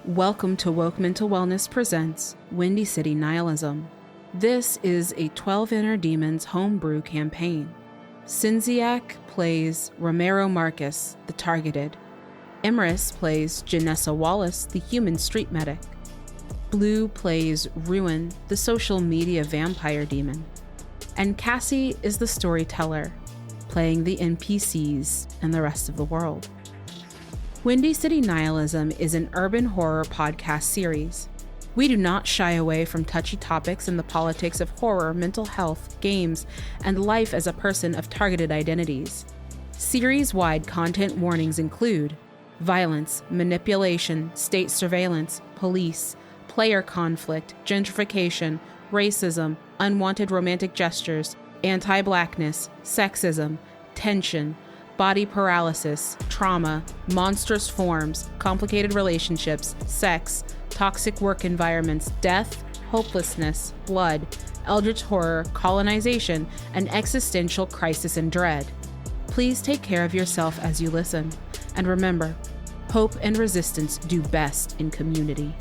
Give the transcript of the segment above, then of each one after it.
Welcome to Woke Mental Wellness presents Windy City Nihilism. This is a 12 Inner Demons homebrew campaign. Sinziak plays Romero Marcus, the Targeted. Imris plays Janessa Wallace, the Human Street Medic. Blue plays Ruin, the Social Media Vampire Demon. And Cassie is the Storyteller, playing the NPCs and the rest of the world. Windy City Nihilism is an urban horror podcast series. We do not shy away from touchy topics in the politics of horror, mental health, games, and life as a person of targeted identities. Series-wide content warnings include violence, manipulation, state surveillance, police, player conflict, gentrification, racism, unwanted romantic gestures, anti-Blackness, sexism, tension, body paralysis, trauma, monstrous forms, complicated relationships, sex, toxic work environments, death, hopelessness, blood, Eldrich horror, colonization, and existential crisis and dread. Please take care of yourself as you listen. And remember, hope and resistance do best in community.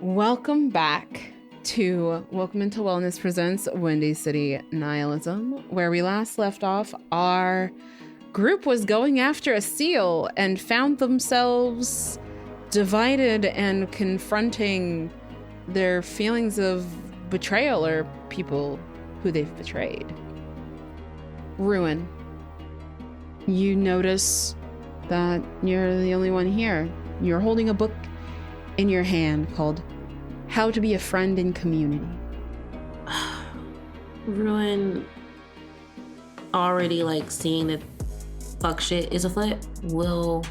Welcome back to Woke Mental Wellness presents Windy City Nihilism. Where we last left off, our group was going after a seal and found themselves divided and confronting their feelings of betrayal or people who they've betrayed. Ruin. You notice that you're the only one here. You're holding a book in your hand called How to Be a Friend in Community. Ruin, already seeing that fuck shit is afoot, will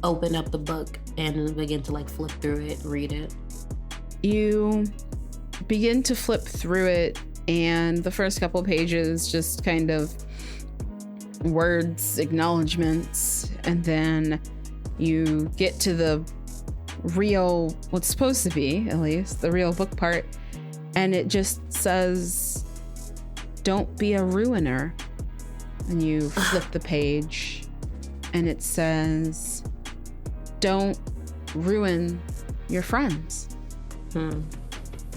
open up the book and begin to flip through it, read it. You begin to flip through it, and the first couple pages just kind of words, acknowledgments, and then you get to the real, what's supposed to be, at least, the real book part, and it just says, "Don't be a ruiner." And you flip the page, and it says, "Don't ruin your friends."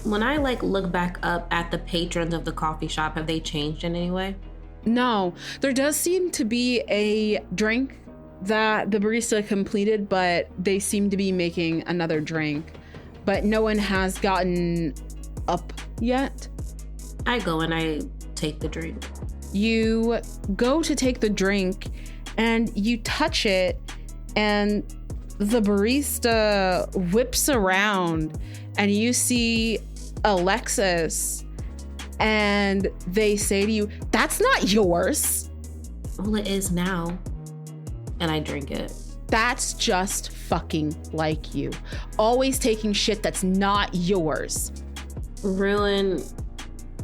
When I look back up at the patrons of the coffee shop, have they changed in any way? No, there does seem to be a drink that the barista completed, but they seem to be making another drink, but no one has gotten up yet. I go and I take the drink. You go to take the drink and you touch it, and the barista whips around and you see Alexis, and they say to you, "That's not yours." Well, it is now. And I drink it. That's just fucking like you. Always taking shit that's not yours. Ruin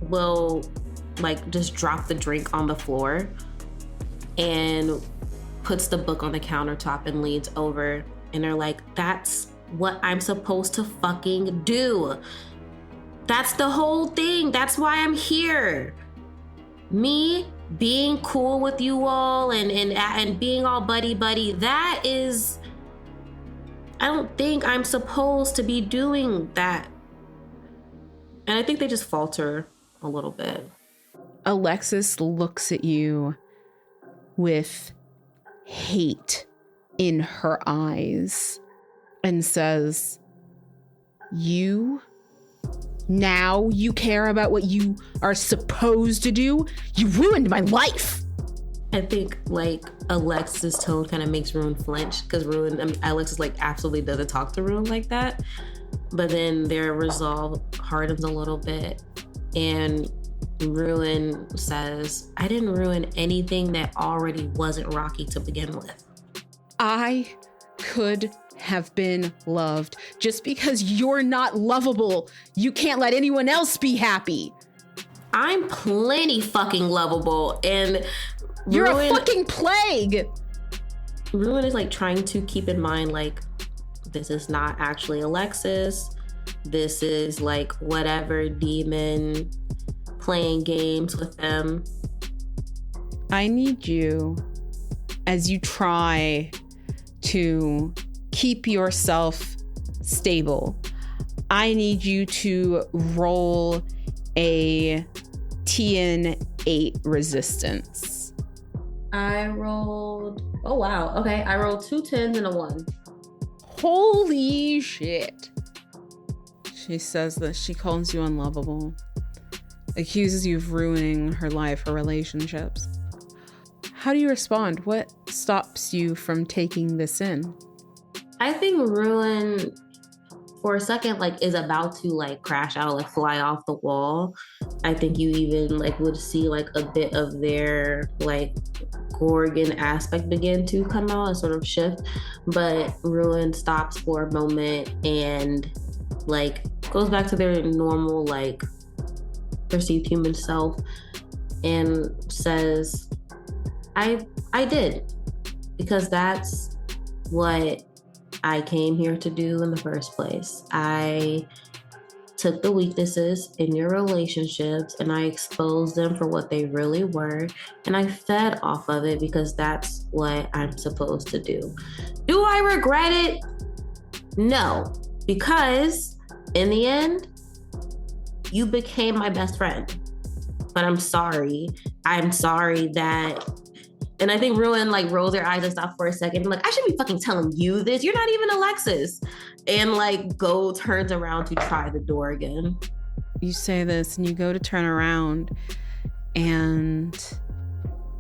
will just drop the drink on the floor and puts the book on the countertop and leans over, and they're like, "That's what I'm supposed to fucking do. That's the whole thing. That's why I'm here. Me being cool with you all and being all buddy, that is, I don't think I'm supposed to be doing that." And I think they just falter a little bit. Alexis looks at you with hate in her eyes and says, Now you care about what you are supposed to do? You ruined my life. I think Alexis' tone kind of makes Ruin flinch, because Alexis absolutely doesn't talk to Ruin like that. But then their resolve hardens a little bit, and Ruin says, "I didn't ruin anything that already wasn't rocky to begin with." I could have been loved. Just because you're not lovable, you can't let anyone else be happy. I'm plenty fucking lovable, and you're a fucking plague. Ruin is trying to keep in mind this is not actually Alexis. This is whatever demon playing games with them. I need you, as you try to keep yourself stable, I need you to roll a TN8 resistance. I rolled, oh wow, okay. I rolled 2 10s and a 1. Holy shit. She says that she calls you unlovable, accuses you of ruining her life, her relationships. How do you respond? What stops you from taking this in? I think Ruin, for a second, like, is about to, like, crash out, like, fly off the wall. I think you even, like, would see, like, a bit of their, like, Gorgon aspect begin to come out and sort of shift. But Ruin stops for a moment and, like, goes back to their normal, like, perceived human self and says, I did, because that's what I came here to do in the first place. I took the weaknesses in your relationships and I exposed them for what they really were, and I fed off of it because that's what I'm supposed to do. Do I regret it? No, because in the end, you became my best friend. But I'm sorry. I'm sorry that... And I think Ruin, like, rolls her eyes and stops for a second. Like, I should be fucking telling you this. You're not even Alexis. And, like, turns around to try the door again. You say this and you go to turn around and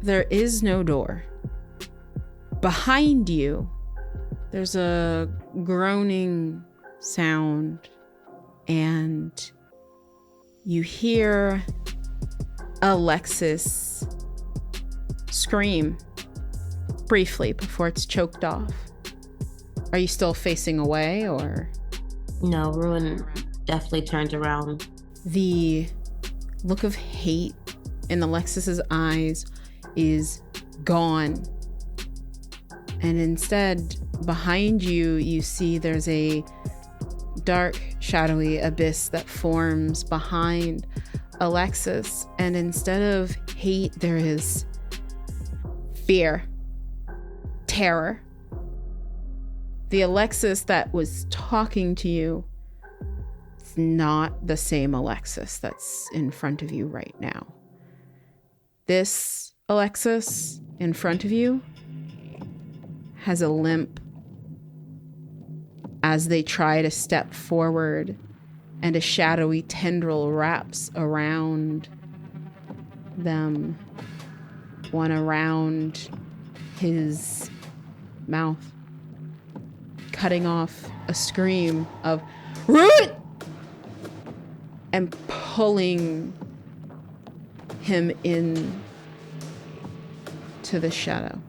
there is no door. Behind you, there's a groaning sound and you hear Alexis scream briefly before it's choked off. Are you still facing away, or? No, Ruin definitely turns around. The look of hate in Alexis's eyes is gone. And instead, behind you, you see there's a dark, shadowy abyss that forms behind Alexis. And instead of hate, there is fear, terror. The Alexis that was talking to you is not the same Alexis that's in front of you right now. This Alexis in front of you has a limp as they try to step forward, and a shadowy tendril wraps around them, one around his mouth, cutting off a scream of "Root!" and pulling him in to the shadow.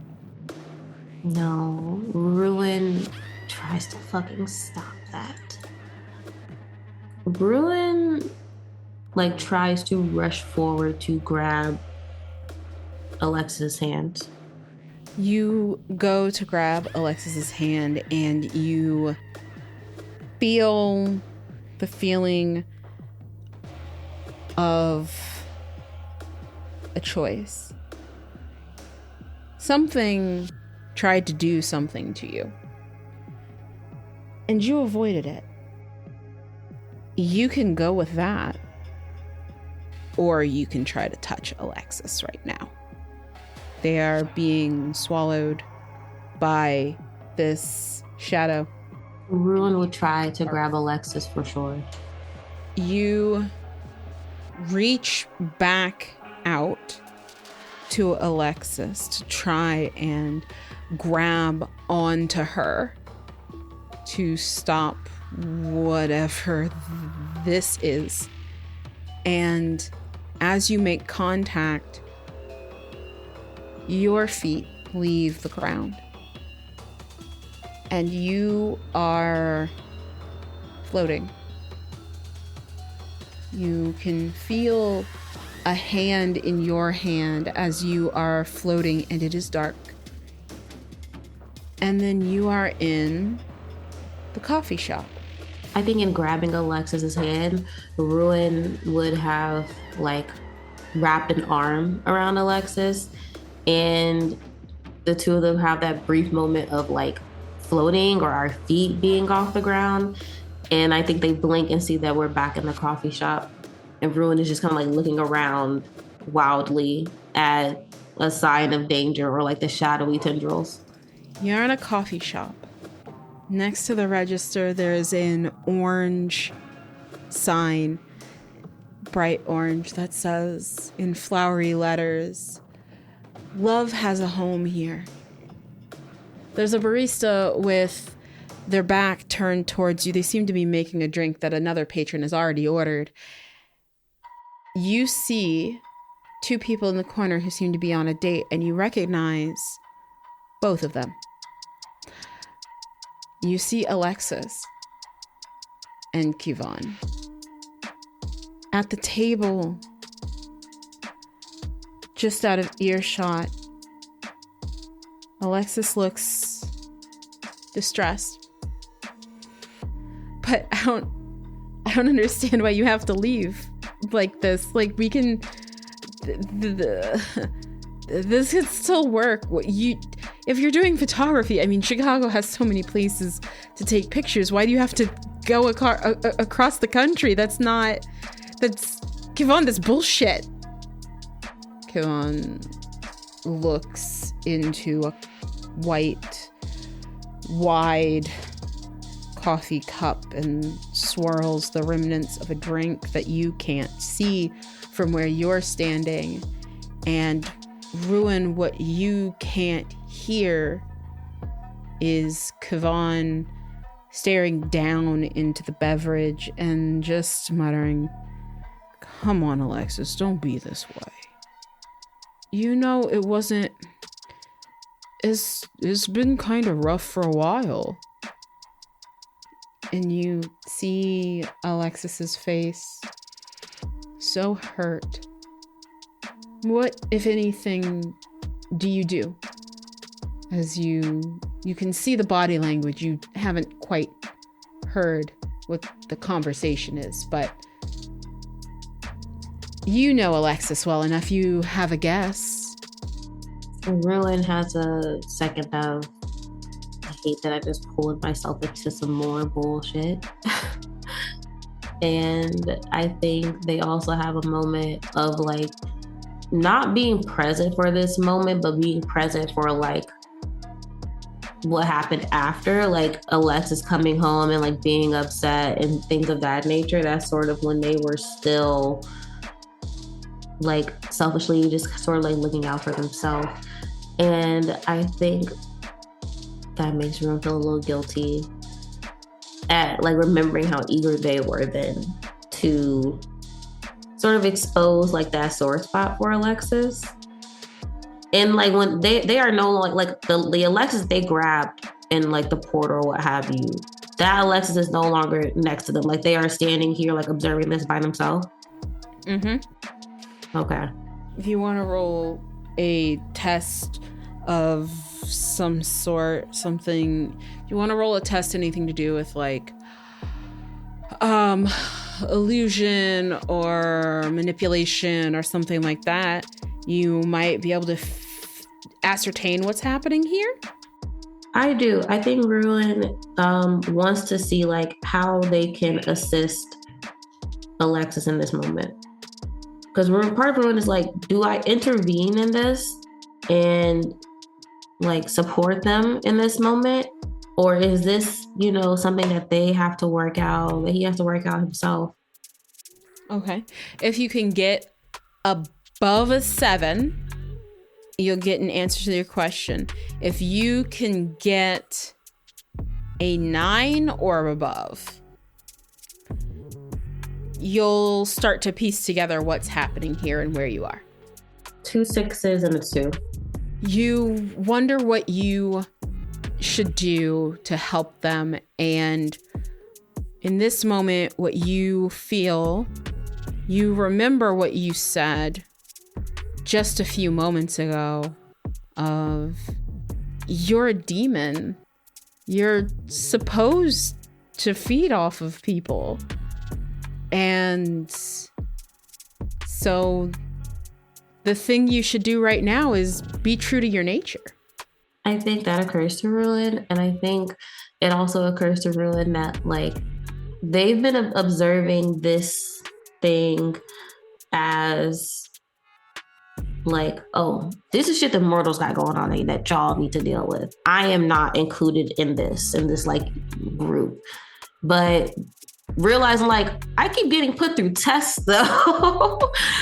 No, Ruin tries to fucking stop that. Ruin, like, tries to rush forward to grab Alexis' hand. You go to grab Alexis's hand and you feel the feeling of a choice. Something tried to do something to you, and you avoided it. You can go with that, or you can try to touch Alexis right now. They are being swallowed by this shadow. Ruin would try to grab Alexis for sure. You reach back out to Alexis to try and grab onto her to stop whatever this is. And as you make contact, your feet leave the ground and you are floating. You can feel a hand in your hand as you are floating, and it is dark. And then you are in the coffee shop. I think in grabbing Alexis's hand, Ruin would have, like, wrapped an arm around Alexis And the two of them have that brief moment of like floating or our feet being off the ground. And I think they blink and see that we're back in the coffee shop. And Ruin is just kind of like looking around wildly at a sign of danger or like the shadowy tendrils. You're in a coffee shop. Next to the register, there is an orange sign, bright orange, that says in flowery letters, "Love has a home here." There's a barista with their back turned towards you. They seem to be making a drink that another patron has already ordered. You see two people in the corner who seem to be on a date, and you recognize both of them. You see Alexis and Kivon. At the table, just out of earshot, Alexis looks distressed. But I don't understand why you have to leave like this. Like, we can... this could still work. If you're doing photography, I mean, Chicago has so many places to take pictures. Why do you have to go across the country? That's Kivon, that's bullshit. Kivon looks into a white, wide coffee cup and swirls the remnants of a drink that you can't see from where you're standing, and Ruin, what you can't hear is Kivon staring down into the beverage and just muttering, "Come on, Alexis, don't be this way. You know, it wasn't... It's been kind of rough for a while." And you see Alexis's face, so hurt. What, if anything, do you do? As you can see the body language, you haven't quite heard what the conversation is, but you know Alexis well enough, you have a guess. Ruin has a second of, I hate that I just pulled myself into some more bullshit. And I think they also have a moment of like not being present for this moment, but being present for like what happened after, like Alexis coming home and like being upset and things of that nature. That's sort of when they were still like selfishly just sort of like looking out for themselves. And I think that makes Ruin feel a little guilty at like remembering how eager they were then to sort of expose like that sore spot for Alexis. And like when they are no like the Alexis they grabbed in like the portal or what have you, that Alexis is no longer next to them. Like they are standing here like observing this by themselves. Okay. If you want to roll a test of some sort, something, if you want to roll a test, anything to do with like illusion or manipulation or something like that, you might be able to ascertain what's happening here. I do. I think Ruin wants to see like how they can assist Alexis in this moment. Because part of Ruin is like, do I intervene in this and like support them in this moment? Or is this, you know, something that they have to work out, that he has to work out himself? Okay. If you can get above a 7, you'll get an answer to your question. If you can get a 9 or above, you'll start to piece together what's happening here and where you are. 2 6s and a 2. You wonder what you should do to help them, and in this moment, what you feel, you remember what you said just a few moments ago of, you're a demon. You're supposed to feed off of people. And so the thing you should do right now is be true to your nature. I think that occurs to Ruin, and I think it also occurs to Ruin that like they've been observing this thing as like, oh, this is shit that mortals got going on that y'all need to deal with. I am not included in this like group. But realizing like I keep getting put through tests though.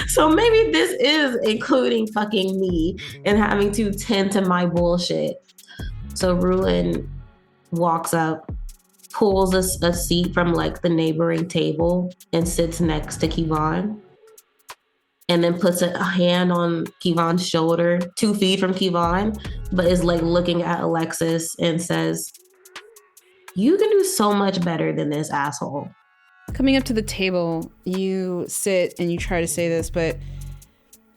So maybe this is including fucking me and having to tend to my bullshit. So Ruin walks up, pulls a seat from like the neighboring table and sits next to Kivon. And then puts a hand on Kivon's shoulder, 2 feet from Kivon, but is like looking at Alexis and says, "You can do so much better than this, asshole." Coming up to the table, you sit and you try to say this, but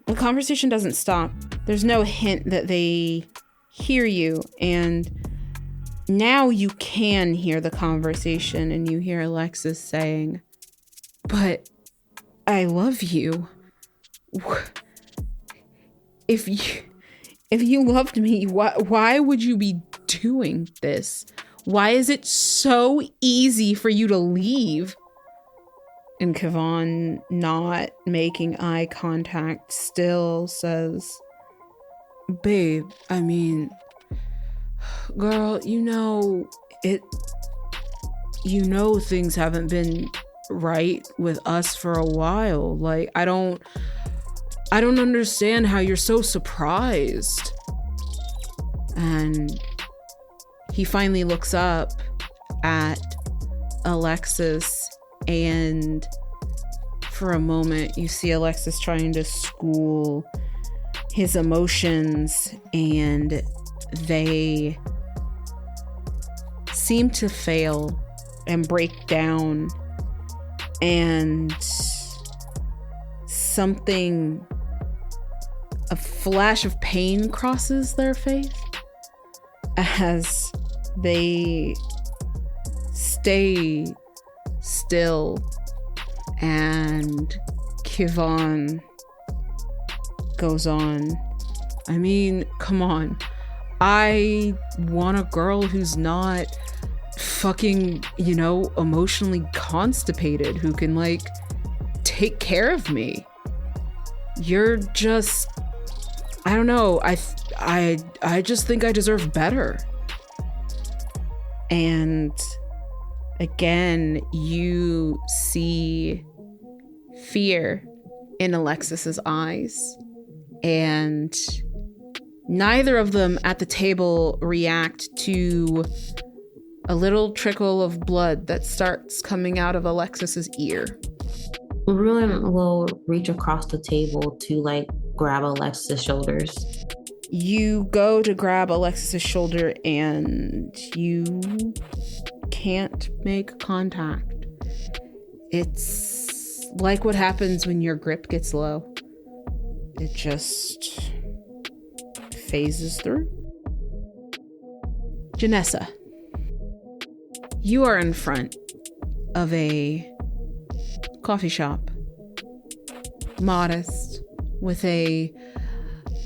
the conversation doesn't stop. There's no hint that they hear you, and now you can hear the conversation, and you hear Alexis saying, "But I love you. If you loved me, why would you be doing this? Why is it so easy for you to leave?" And Kivon, not making eye contact, still says, "Babe, I mean, girl, things haven't been right with us for a while. Like, I don't understand how you're so surprised." And he finally looks up at Alexis, and for a moment you see Alexis trying to school his emotions, and they seem to fail and break down, and a flash of pain crosses their face as they stay still, and Kivon goes on, "I mean, come on. I want a girl who's not fucking, emotionally constipated, who can like take care of me. You're just, I don't know. I just think I deserve better." And again, you see fear in Alexis's eyes, and neither of them at the table react to a little trickle of blood that starts coming out of Alexis's ear. Ruin will reach across the table to like grab Alexis's shoulders. You go to grab Alexis's shoulder and you can't make contact. It's like what happens when your grip gets low. It just phases through. Janessa, you are in front of a coffee shop, modest, with a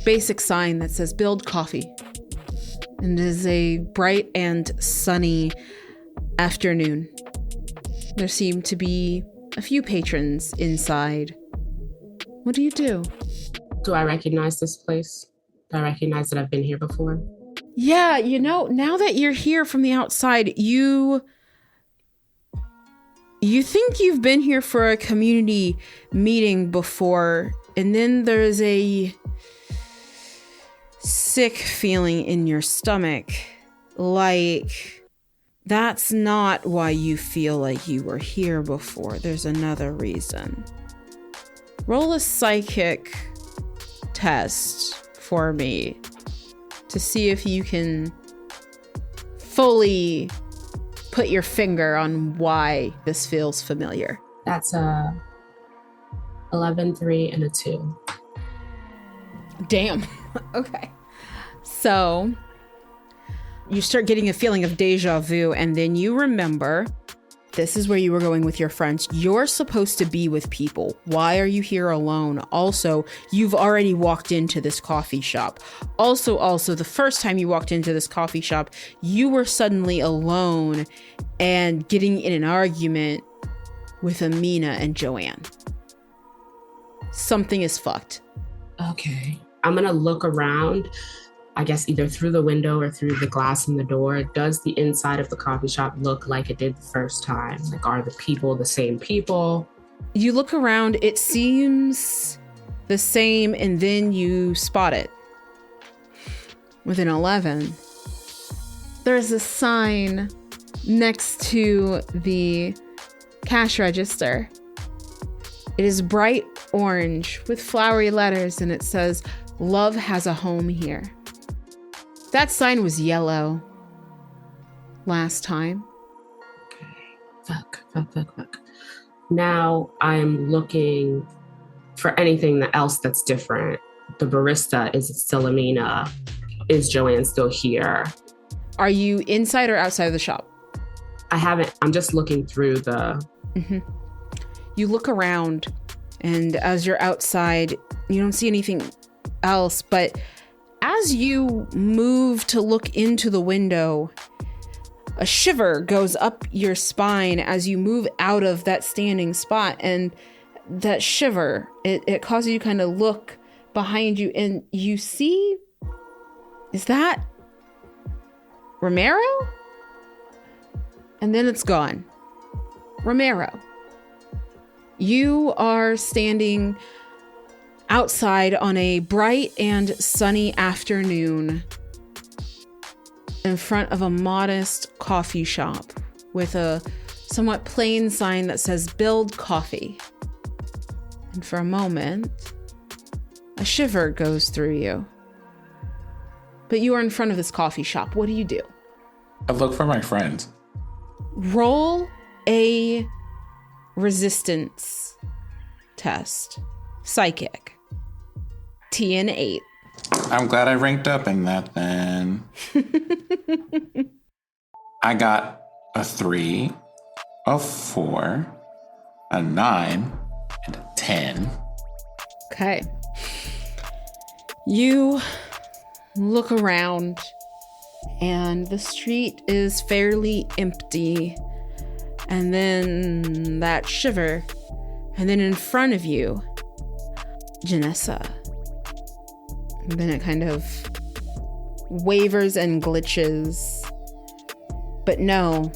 basic sign that says "Build Coffee." And it is a bright and sunny afternoon. There seem to be a few patrons inside. What do you do? Do I recognize this place? Do I recognize that I've been here before? Yeah, now that you're here from the outside, you think you've been here for a community meeting before, and then there's a sick feeling in your stomach. Like, that's not why you feel like you were here before. There's another reason. Roll a psychic test for me to see if you can fully put your finger on why this feels familiar. That's a 11, 3, and a 2. Damn. Okay. So you start getting a feeling of deja vu, and then you remember This is where you were going with your friends. You're supposed to be with people. Why are you here alone? Also, you've already walked into this coffee shop. Also, the first time you walked into this coffee shop, you were suddenly alone and getting in an argument with Amina and Joanne. Something is fucked. Okay. I'm going to look around, I guess either through the window or through the glass in the door. Does the inside of the coffee shop look like it did the first time? Like, are the people the same people? You look around, it seems the same, and then you spot it. With an 11, there's a sign next to the cash register. It is bright orange with flowery letters, and it says, "Love has a home here." That sign was yellow last time. Fuck. Now I'm looking for anything else that's different. The barista, is it still Amina? Is Joanne still here? Are you inside or outside of the shop? I'm just looking through the... Mm-hmm. You look around, and as you're outside, you don't see anything else, but as you move to look into the window, a shiver goes up your spine as you move out of that standing spot, and that shiver, it causes you to kind of look behind you, and you see, is that Romero? And then it's gone. Romero, you are standing outside on a bright and sunny afternoon in front of a modest coffee shop with a somewhat plain sign that says "Build Coffee." And for a moment, a shiver goes through you. But you are in front of this coffee shop. What do you do? I look for my friends. Roll a resistance test. Psychic. TN8. I'm glad I ranked up in that then. I got a 3, a 4, a 9, and a 10. Okay. You look around and the street is fairly empty. And then that shiver. And then in front of you, Janessa. And then it kind of wavers and glitches. But no,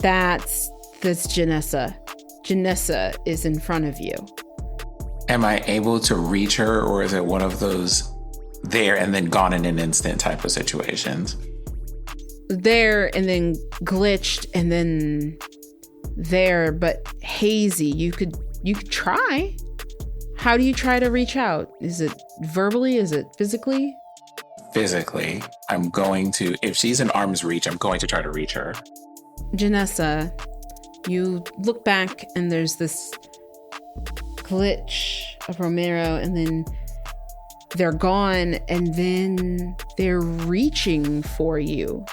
that's Janessa. Janessa is in front of you. Am I able to reach her, or is it one of those there and then gone in an instant type of situations? There and then glitched and then there, but hazy. You could try. How do you try to reach out? Is it verbally? Is it physically? Physically. I'm going to, if she's in arm's reach, I'm going to try to reach her. Janessa, you look back and there's this glitch of Romero, and then they're gone, and then they're reaching for you.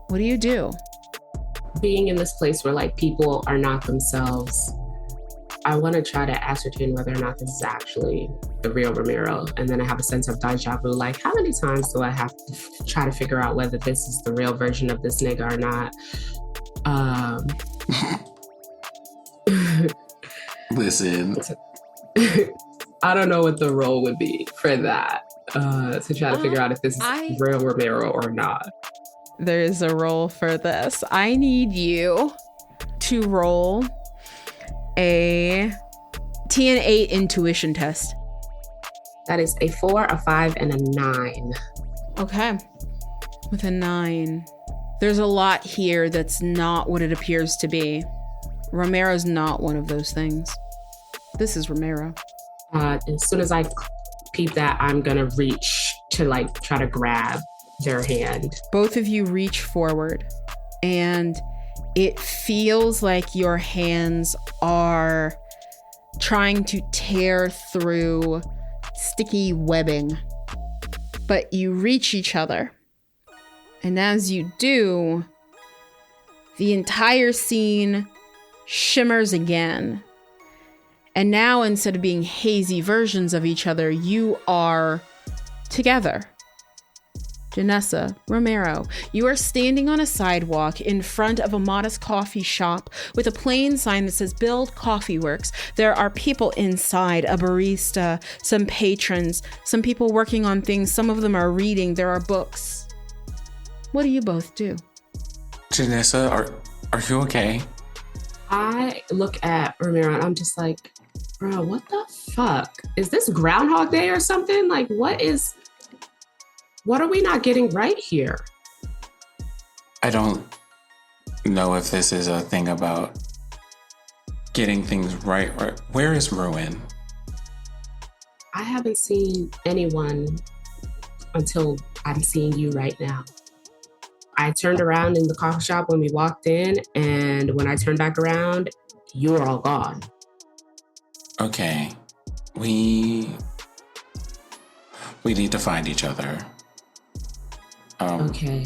What do you do? Being in this place where like people are not themselves, I want to try to ascertain whether or not this is actually the real Romero. And then I have a sense of deja vu. Like, how many times do I have to try to figure out whether this is the real version of this nigga or not? Listen. I don't know what the role would be for that, to try to figure out if this is real Romero or not. There is a role for this. I need you to roll a TN8 intuition test. That is a 4, a 5, and a 9. Okay. With a 9. There's a lot here that's not what it appears to be. Romero's not one of those things. This is Romero. As soon as I peep that, I'm gonna reach to like try to grab their hand. Both of you reach forward, and it feels like your hands are trying to tear through sticky webbing. But you reach each other. And as you do, the entire scene shimmers again. And now, instead of being hazy versions of each other, you are together. Janessa, Romero, you are standing on a sidewalk in front of a modest coffee shop with a plain sign that says Build Coffee Works. There are people inside, a barista, some patrons, some people working on things. Some of them are reading. There are books. What do you both do? Janessa, are you okay? I look at Romero and I'm just like, bro, what the fuck? Is this Groundhog Day or something? Like, what are we not getting right here? I don't know if this is a thing about getting things right. Where is Ruin? I haven't seen anyone until I'm seeing you right now. I turned around in the coffee shop when we walked in, and when I turned back around, you were all gone. Okay. We need to find each other. Okay.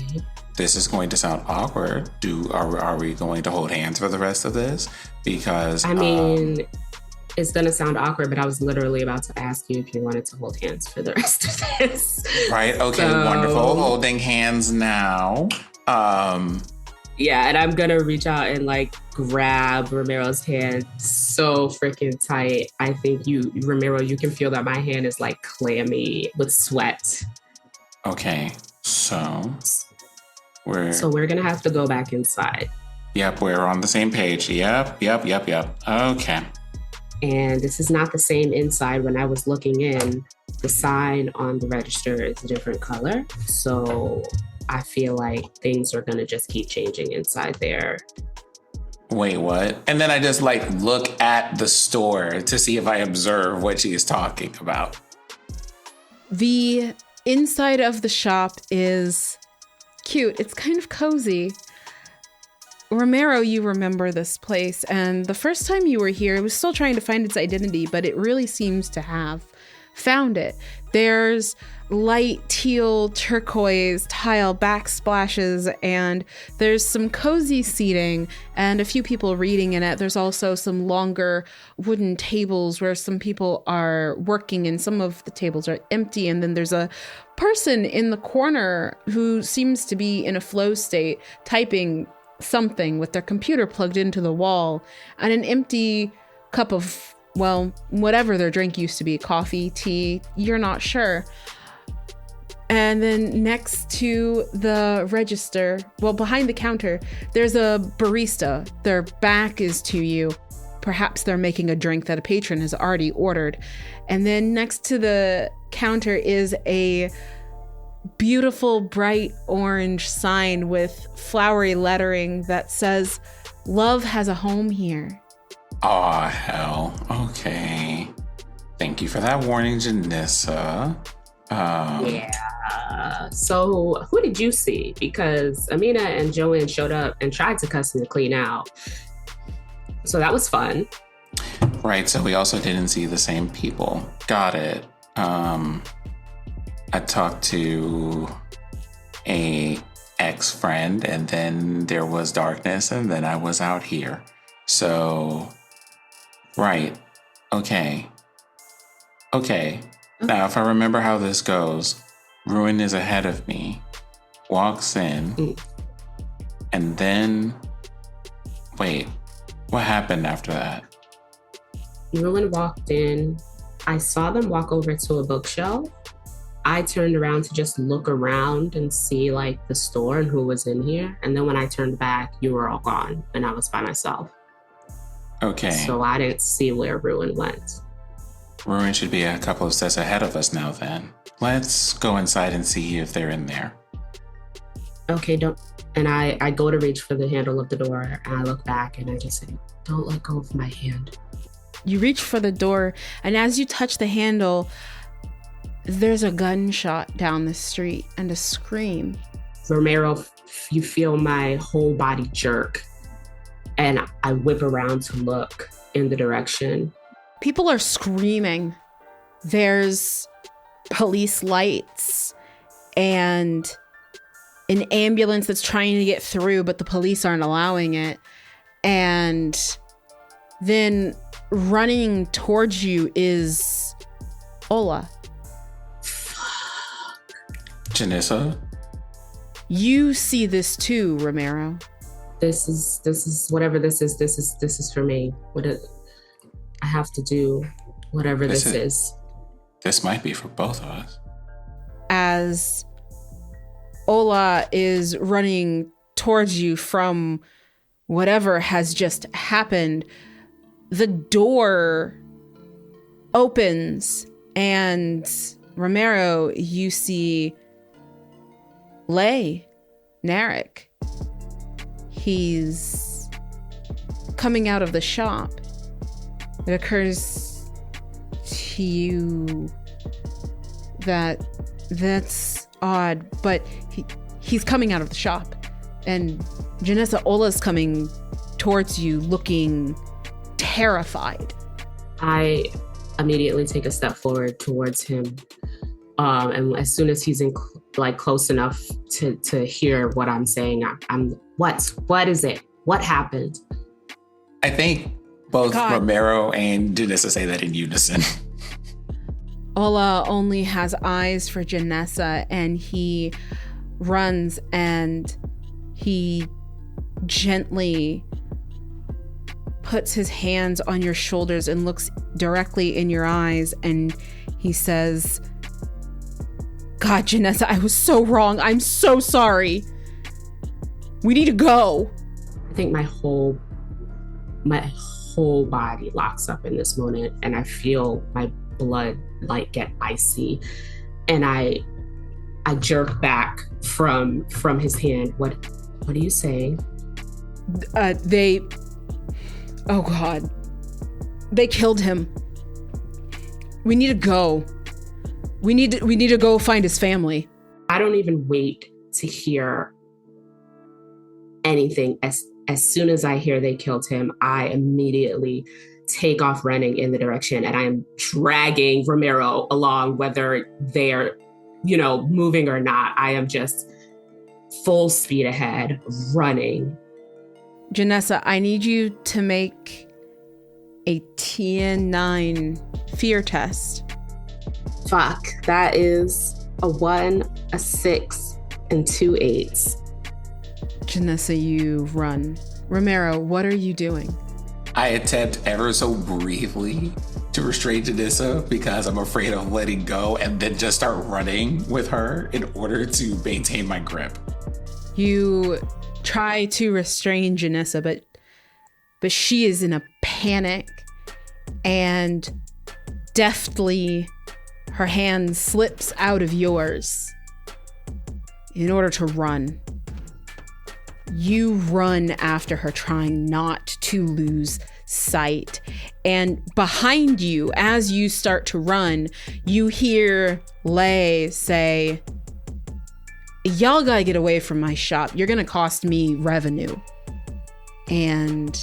This is going to sound awkward. Are we going to hold hands for the rest of this? Because I mean, it's going to sound awkward, but I was literally about to ask you if you wanted to hold hands for the rest of this. Right. Okay. So, wonderful. Holding hands now. Yeah, and I'm going to reach out and like grab Romero's hand so freaking tight. I think Romero, you can feel that my hand is like clammy with sweat. Okay. So we're going to have to go back inside. Yep, we're on the same page. Yep. Okay. And this is not the same inside. When I was looking in, the sign on the register is a different color. So I feel like things are going to just keep changing inside there. Wait, what? And then I just like look at the store to see if I observe what she is talking about. The inside of the shop is cute. It's kind of cozy. Romero, you remember this place, and the first time you were here, it was still trying to find its identity, but it really seems to have found it. There's light teal, turquoise tile backsplashes, and there's some cozy seating and a few people reading in it. There's also some longer wooden tables where some people are working, and some of the tables are empty. And then there's a person in the corner who seems to be in a flow state, typing something with their computer plugged into the wall, and an empty cup of, well, whatever their drink used to be, coffee, tea, you're not sure. And then next to the register, well, behind the counter, there's a barista. Their back is to you. Perhaps they're making a drink that a patron has already ordered. And then next to the counter is a beautiful bright orange sign with flowery lettering that says, "Love has a home here." Aw, hell. Okay. Thank you for that warning, Janessa. Yeah. So who did you see? Because Amina and Joanne showed up and tried to cuss me clean out. So that was fun. Right. So we also didn't see the same people. Got it. I talked to a ex-friend, and then there was darkness, and then I was out here. So, right. Okay. Now, if I remember how this goes, Ruin is ahead of me, walks in, and then, wait, what happened after that? Ruin walked in. I saw them walk over to a bookshelf. I turned around to just look around and see like the store and who was in here. And then when I turned back, you were all gone and I was by myself. Okay. So I didn't see where Ruin went. Ruin should be a couple of steps ahead of us now then. Let's go inside and see if they're in there. Okay, don't. And I go to reach for the handle of the door and I look back and I just say, "Don't let go of my hand." You reach for the door, and as you touch the handle, there's a gunshot down the street and a scream. Romero, you feel my whole body jerk. And I whip around to look in the direction. People are screaming. There's police lights and an ambulance that's trying to get through, but the police aren't allowing it. And then running towards you is Ola. Janissa? You see this too, Romero. This is whatever this is for me. I have to do whatever this is. This might be for both of us. As Ola is running towards you from whatever has just happened, the door opens and Romero, you see Narek. He's coming out of the shop. It occurs to you that that's odd, but he's coming out of the shop. And Janessa, Ola's coming towards you looking terrified. I immediately take a step forward towards him. And as soon as he's close enough to hear what I'm saying, what is it? What happened? I think both Romero and Janessa say that in unison. Ola only has eyes for Janessa, and he runs and he gently puts his hands on your shoulders and looks directly in your eyes, and he says, God, Janessa, I was so wrong. I'm so sorry. We need to go. I think my whole body locks up in this moment, and I feel my blood get icy, and I jerk back from his hand. What are you saying? Oh God, they killed him. We need to go. We need to go find his family. I don't even wait to hear anything. As soon as I hear they killed him, I immediately take off running in the direction, and I am dragging Romero along, whether they're, moving or not. I am just full speed ahead, running. Janessa, I need you to make a TN9 fear test. Fuck, that is a 1, a 6, and 2 8s. Janessa, you run. Romero, what are you doing? I attempt ever so briefly to restrain Janissa because I'm afraid of letting go, and then just start running with her in order to maintain my grip. You try to restrain Janissa, but she is in a panic, and deftly her hand slips out of yours in order to run. You run after her, trying not to lose sight. And behind you, as you start to run, you hear Lay say, y'all gotta get away from my shop. You're gonna cost me revenue. And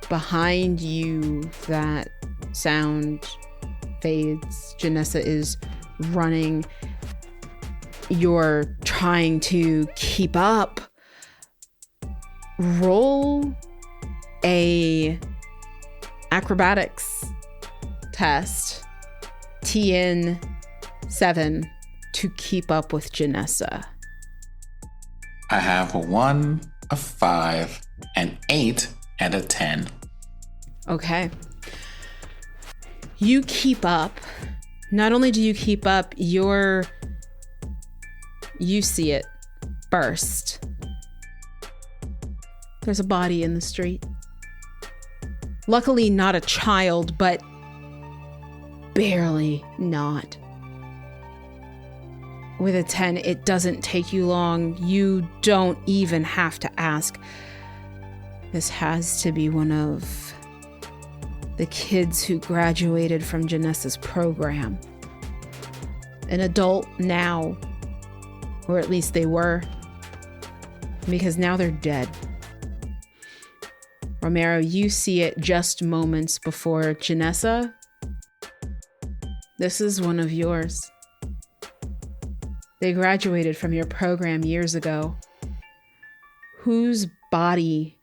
behind you, that sound fades. Janessa is running. You're trying to keep up. Roll a acrobatics test, TN7, to keep up with Janessa. I have a 1, a 5, an 8, and a 10. Okay. You keep up. Not only do you keep up, you see it first. There's a body in the street. Luckily not a child, but barely not. With a 10, it doesn't take you long. You don't even have to ask. This has to be one of the kids who graduated from Janessa's program. An adult now, or at least they were, because now they're dead. Romero, you see it just moments before Janessa. This is one of yours. They graduated from your program years ago. Whose body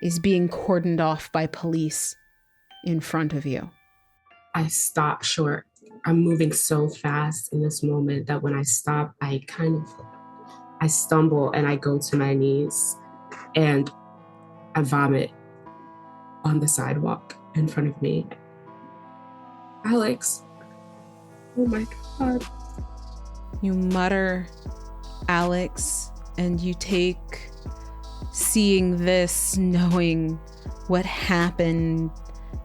is being cordoned off by police in front of you? I stop short. I'm moving so fast in this moment that when I stop, I stumble and I go to my knees and I vomit on the sidewalk in front of me. Alex, oh my God. You mutter, Alex, and you take seeing this, knowing what happened,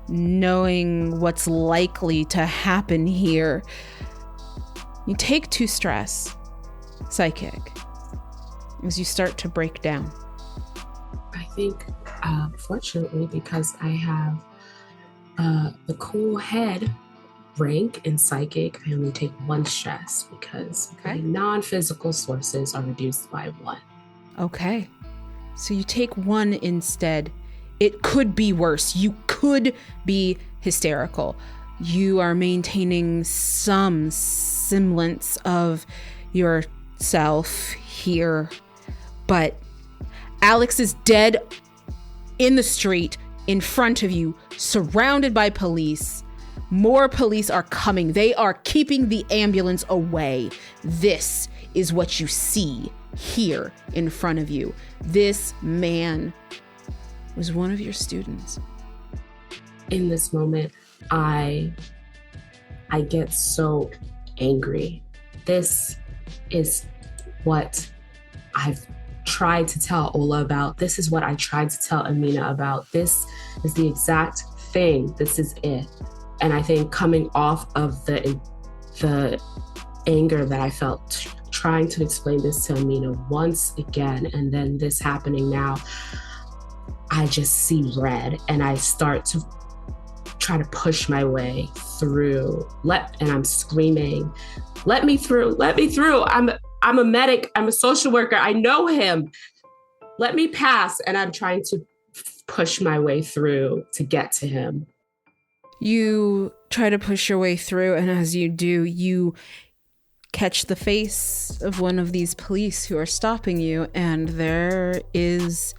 knowing what's likely to happen here. You take 2 stress, psychic, as you start to break down. I think, fortunately, because I have the cool head rank in psychic, I only take 1 stress because my non-physical sources are reduced by 1. Okay. So you take 1 instead. It could be worse. You could be hysterical. You are maintaining some semblance of yourself here. But Alex is dead in the street in front of you, surrounded by police. More police are coming. They are keeping the ambulance away. This is what you see here in front of you. This man was one of your students. In this moment, I get so angry. This is what I've tried to tell Ola about. This is what I tried to tell Amina about. This is the exact thing. This is it. And I think coming off of the anger that I felt trying to explain this to Amina once again, and then this happening now, I just see red and I start to try to push my way through. And I'm screaming, let me through, let me through. I'm a medic, I'm a social worker, I know him. Let me pass. And I'm trying to push my way through to get to him. You try to push your way through, and as you do, you catch the face of one of these police who are stopping you, and there is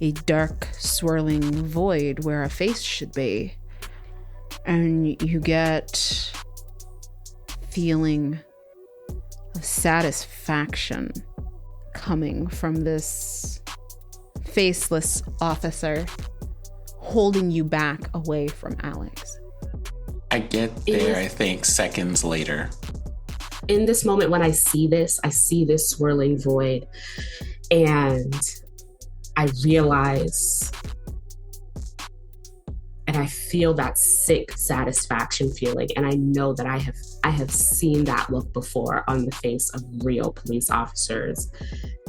a dark, swirling void where a face should be. And you get feeling of satisfaction coming from this faceless officer holding you back away from Alex. I get there, I think, seconds later. In this moment, when I see this swirling void, and I realize and I feel that sick satisfaction feeling. And I know that I have seen that look before on the face of real police officers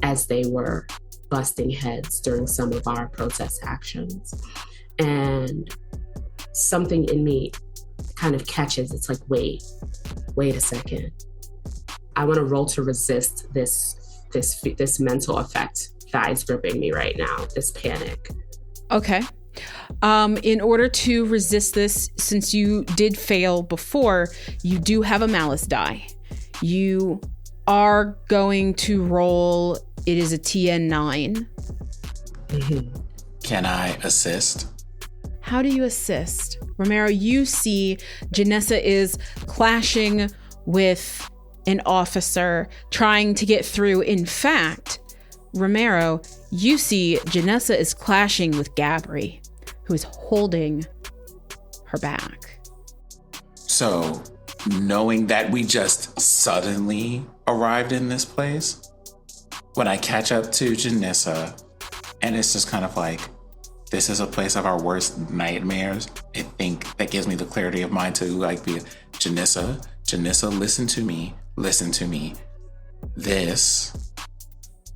as they were busting heads during some of our protest actions. And something in me kind of catches. It's like, wait a second. I want to roll to resist this mental effect that is gripping me right now, this panic. Okay. In order to resist this, since you did fail before, you do have a malice die. You are going to roll, it is a TN9. Mm-hmm. Can I assist? How do you assist? Romero, you see Janessa is clashing with an officer trying to get through. In fact, Romero, you see Janessa is clashing with Gabri, who is holding her back. So, knowing that we just suddenly arrived in this place, when I catch up to Janessa, and it's just kind of like, this is a place of our worst nightmares. I think that gives me the clarity of mind to like be Janessa, listen to me. This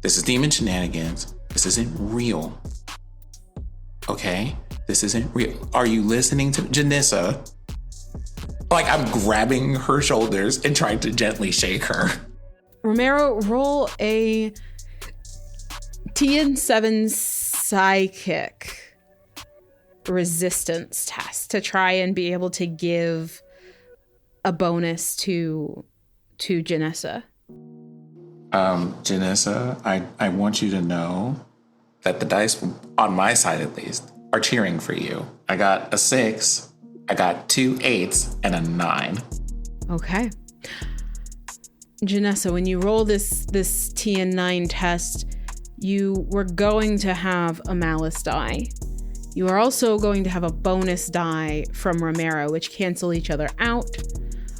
is demon shenanigans. This isn't real. Okay? This isn't real. Are you listening to Janessa? Like I'm grabbing her shoulders and trying to gently shake her. Romero, roll a TN7 psychic resistance test to try and be able to give a bonus to to Janessa. Janessa, I want you to know that the dice, on my side at least, are cheering for you. I got a 6, I got 2 8s, and a 9. Okay. Janessa, when you roll this TN9 test, you were going to have a malice die. You are also going to have a bonus die from Romero, which cancel each other out,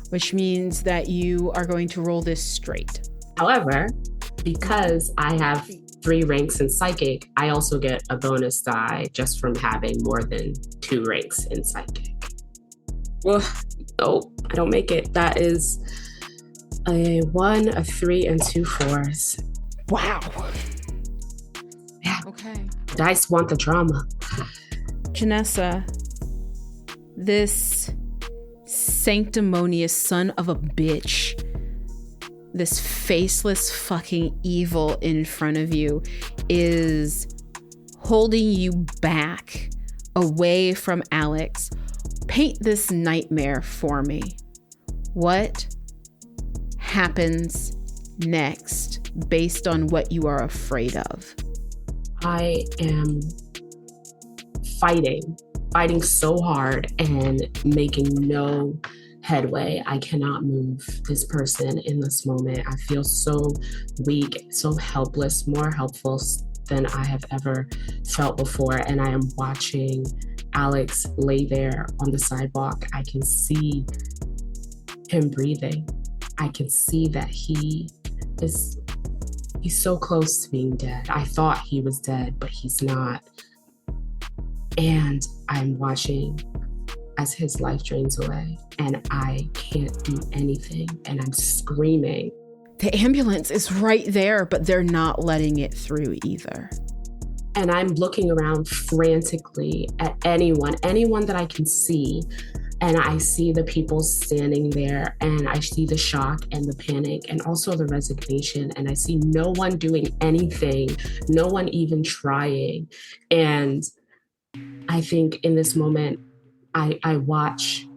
which means that you are going to roll this straight. However, because I have 3 ranks in psychic, I also get a bonus die just from having more than 2 ranks in psychic. Well, no, I don't make it. That is a 1, a 3, and 2 4s. Wow. Yeah. Okay. Dice want the drama. Janessa, this sanctimonious son of a bitch, this faceless fucking evil in front of you, is holding you back away from Alex. Paint this nightmare for me. What happens next based on what you are afraid of? I am fighting so hard and making no headway. I cannot move this person in this moment. I feel so weak, so helpless, more helpless than I have ever felt before. And I am watching Alex lay there on the sidewalk. I can see him breathing. I can see that he's so close to being dead. I thought he was dead, but he's not. And I'm watching as his life drains away, and I can't do anything, and I'm screaming. The ambulance is right there, but they're not letting it through either. And I'm looking around frantically at anyone that I can see. And I see the people standing there, and I see the shock and the panic and also the resignation. And I see no one doing anything, no one even trying. And I think in this moment, I watch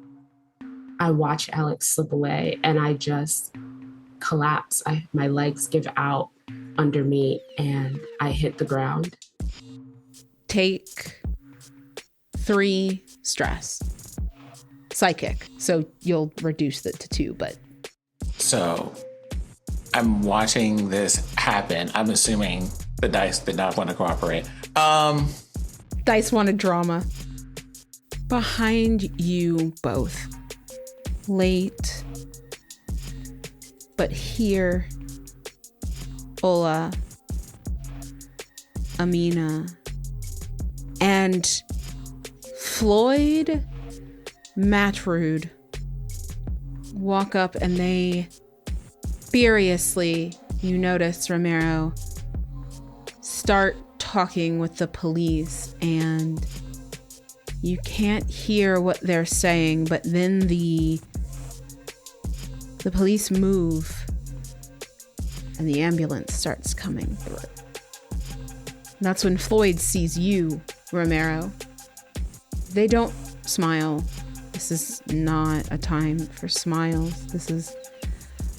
Alex slip away, and I just collapse. My legs give out under me, and I hit the ground. Take 3 stress. Psychic, so you'll reduce it to 2, but... So, I'm watching this happen. I'm assuming the dice did not want to cooperate. Dice wanted drama. Behind you both, late, but here, Ola, Amina, and Floyd Matrud walk up, and they furiously, you notice, Romero, start talking with the police, and you can't hear what they're saying, but then the police move and the ambulance starts coming through. That's when Floyd sees you, Romero. They don't smile. This is not a time for smiles. This is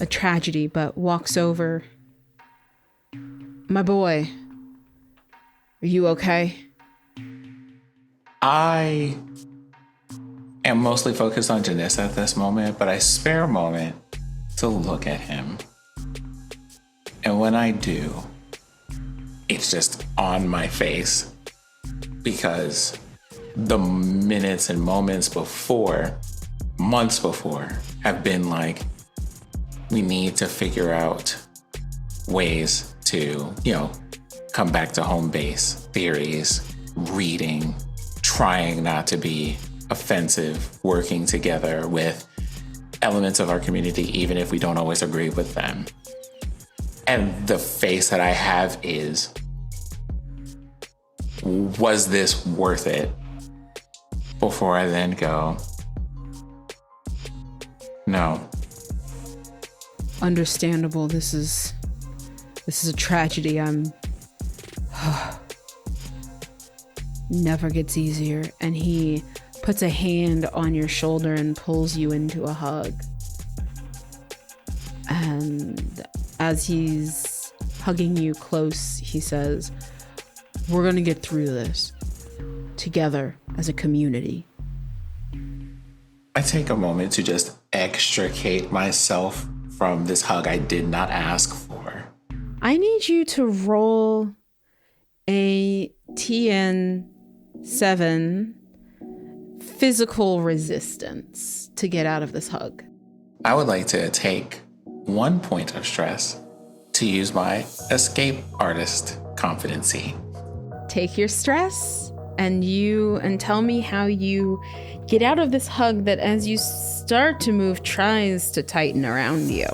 a tragedy, but walks over. My boy, are you okay? I am mostly focused on Janessa at this moment, but I spare a moment to look at him. And when I do, it's just on my face, because the minutes and moments before, months before, have been like, we need to figure out ways to, come back to home base, theories, reading, trying not to be offensive, working together with elements of our community, even if we don't always agree with them. And the face that I have is, was this worth it? Before I then go, no. Understandable. This is a tragedy. Never gets easier. And he puts a hand on your shoulder and pulls you into a hug. And as he's hugging you close, he says, "We're going to get through this together as a community." I take a moment to just extricate myself from this hug I did not ask for. I need you to roll a TN7 physical resistance to get out of this hug. I would like to take 1 point of stress to use my escape artist competency. Take your stress and tell me how you get out of this hug that, as you start to move, tries to tighten around you.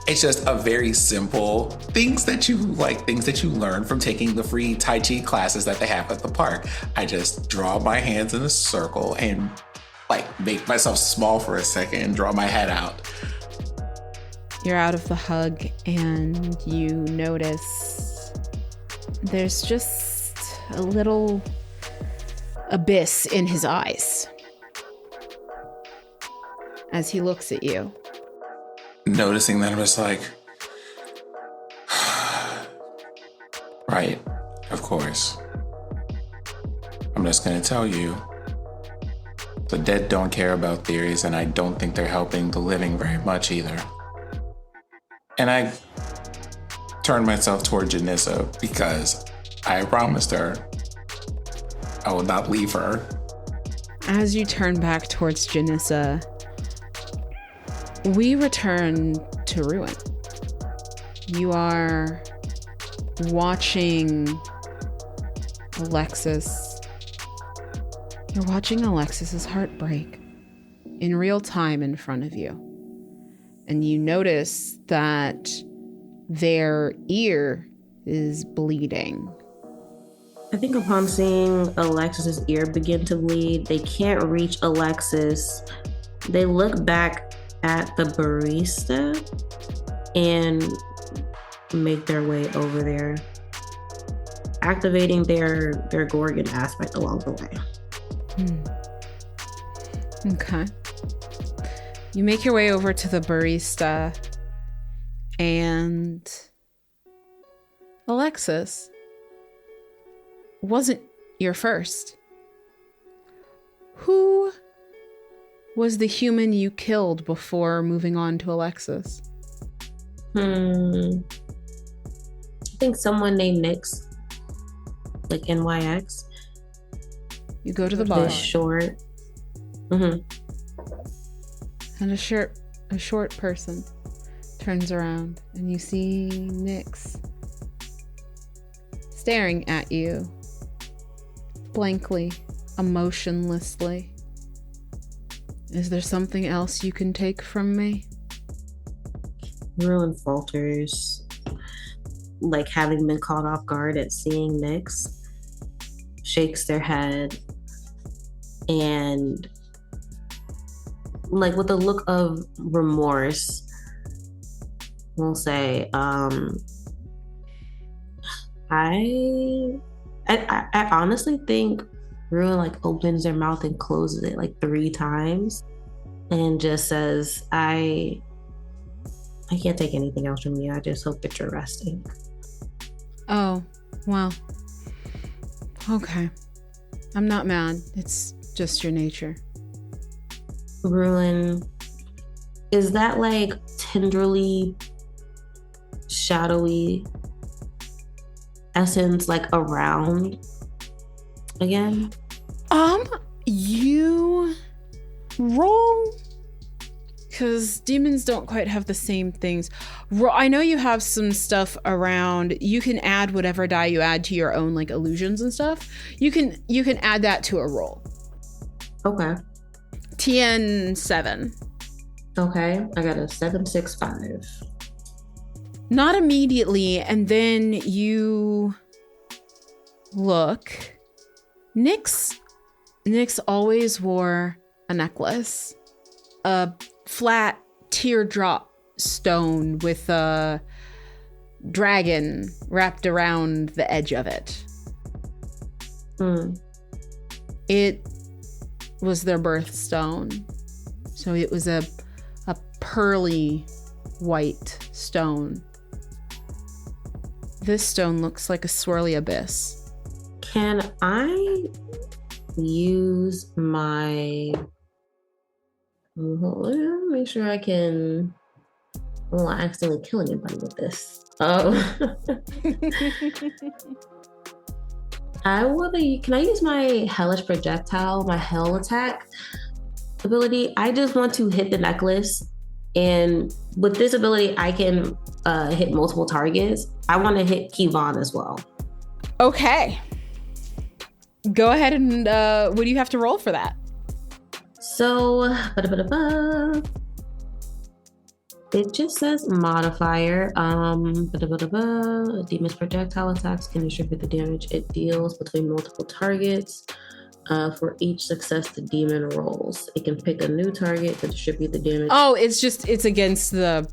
It's just a very simple things that you learn from taking the free touchy classes that they have at the park. I just draw my hands in a circle and make myself small for a second and draw my head out. You're out of the hug and you notice there's just a little abyss in his eyes as he looks at you. Noticing that, I was like, right, of course. I'm just going to tell you, the dead don't care about theories, and I don't think they're helping the living very much either. And I turned myself toward Janissa because I promised her I would not leave her. As you turn back towards Janissa, we return to Ruin. You are watching Alexis. You're watching Alexis's heartbreak in real time in front of you. And you notice that their ear is bleeding. I think upon seeing Alexis's ear begin to bleed, they can't reach Alexis. They look back at the barista and make their way over there, activating their Gorgon aspect along the way. Okay. You make your way over to the barista, and Alexis wasn't your first. Who was the human you killed before moving on to Alexis? I think someone named Nyx, like NYX. You go to the bar. The short. And a short person turns around and you see Nyx staring at you blankly, emotionlessly. Is there something else you can take from me? Ruin falters, like having been caught off guard at seeing Nyx, shakes their head, and with a look of remorse, will say, I honestly think Ruin opens their mouth and closes it 3 times and just says, I can't take anything else from you. I just hope that you're resting. Oh, well. Okay. I'm not mad. It's just your nature. Ruin, is that tenderly shadowy essence around again? You roll, because demons don't quite have the same things. I know you have some stuff around. You can add whatever die you add to your own illusions and stuff. You can add that to a roll. Okay. TN7. Okay, I got a 765. Not immediately, and then you look. Nyx always wore a necklace, a flat teardrop stone with a dragon wrapped around the edge of it. It was their birthstone, so it was a pearly white stone. This stone looks like a swirly abyss. Can I use my... Make sure I can... I won't accidentally kill anybody with this. Can I use my hellish projectile, my hell attack ability? I just want to hit the necklace, and with this ability, I can hit multiple targets. I want to hit Kivon as well. Okay. Go ahead and what do you have to roll for that? So, it just says modifier. Demon's projectile attacks can distribute the damage it deals between multiple targets. For each success the demon rolls, it can pick a new target to distribute the damage. Oh, it's against the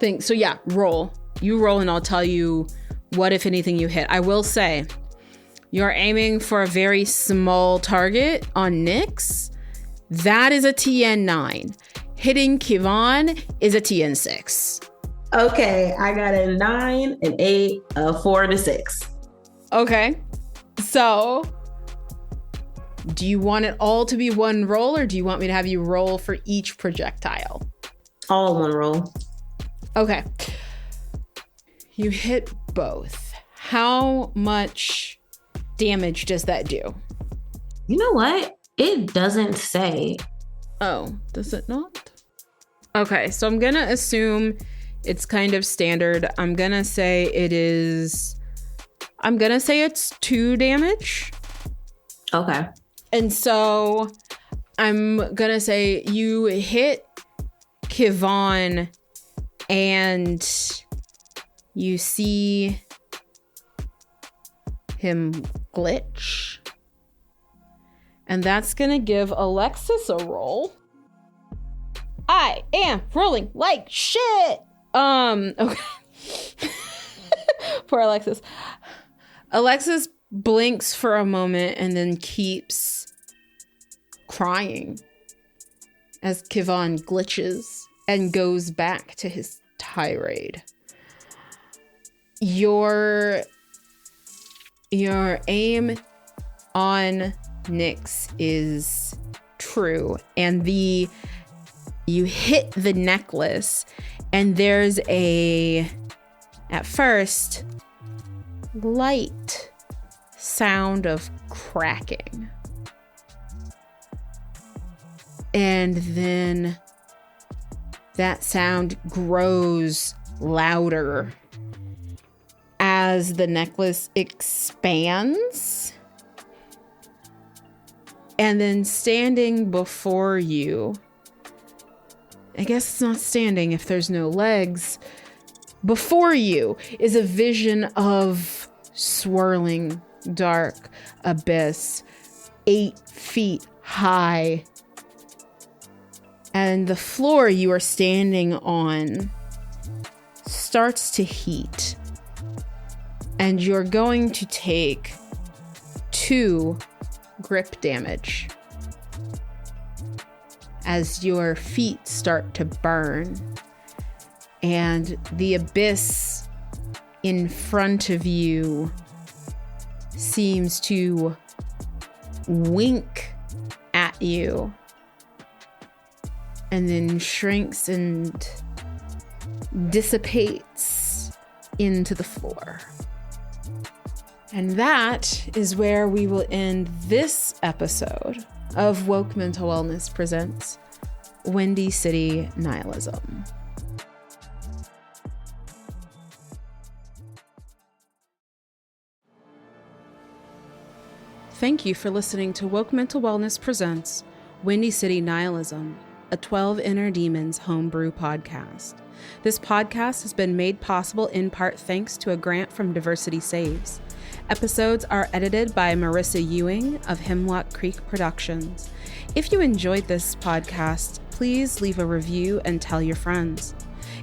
thing. So yeah, roll. You roll and I'll tell you what, if anything, you hit. I will say you're aiming for a very small target on Nyx. That is a TN9. Hitting Kivon is a TN6. Okay, I got a 9, an 8, a 4, and a 6. Okay. So, do you want it all to be one roll, or do you want me to have you roll for each projectile? All one roll. Okay. You hit both. How much damage does that do? You know what? It doesn't say. Oh, does it not? Okay, so I'm gonna assume it's kind of standard. I'm gonna say it's 2 damage. Okay. And so I'm gonna say you hit Kivon and you see him glitch. And that's gonna give Alexis a roll. I am rolling like shit. Okay. Poor Alexis. Alexis blinks for a moment and then keeps crying as Kivon glitches and goes back to his tirade. Your aim on Nyx is true, and you hit the necklace, and there's at first, light sound of cracking. And then that sound grows louder as the necklace expands. And then standing before you, I guess it's not standing if there's no legs, before you is a vision of swirling dark abyss, 8 feet high. And the floor you are standing on starts to heat. And you're going to take 2 grip damage as your feet start to burn. And the abyss in front of you seems to wink at you and then shrinks and dissipates into the floor. And that is where we will end this episode of Woke Mental Wellness presents Windy City Nihilism. Thank you for listening to Woke Mental Wellness presents Windy City Nihilism, a 12 Inner Demons homebrew podcast. This podcast has been made possible in part thanks to a grant from Diversity Saves. Episodes are edited by Marissa Ewing of Hemlock Creek Productions. If you enjoyed this podcast, please leave a review and tell your friends.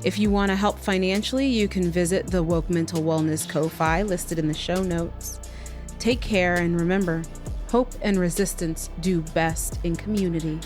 If you want to help financially, you can visit the Woke Mental Wellness Ko-Fi listed in the show notes. Take care, and remember, hope and resistance do best in community.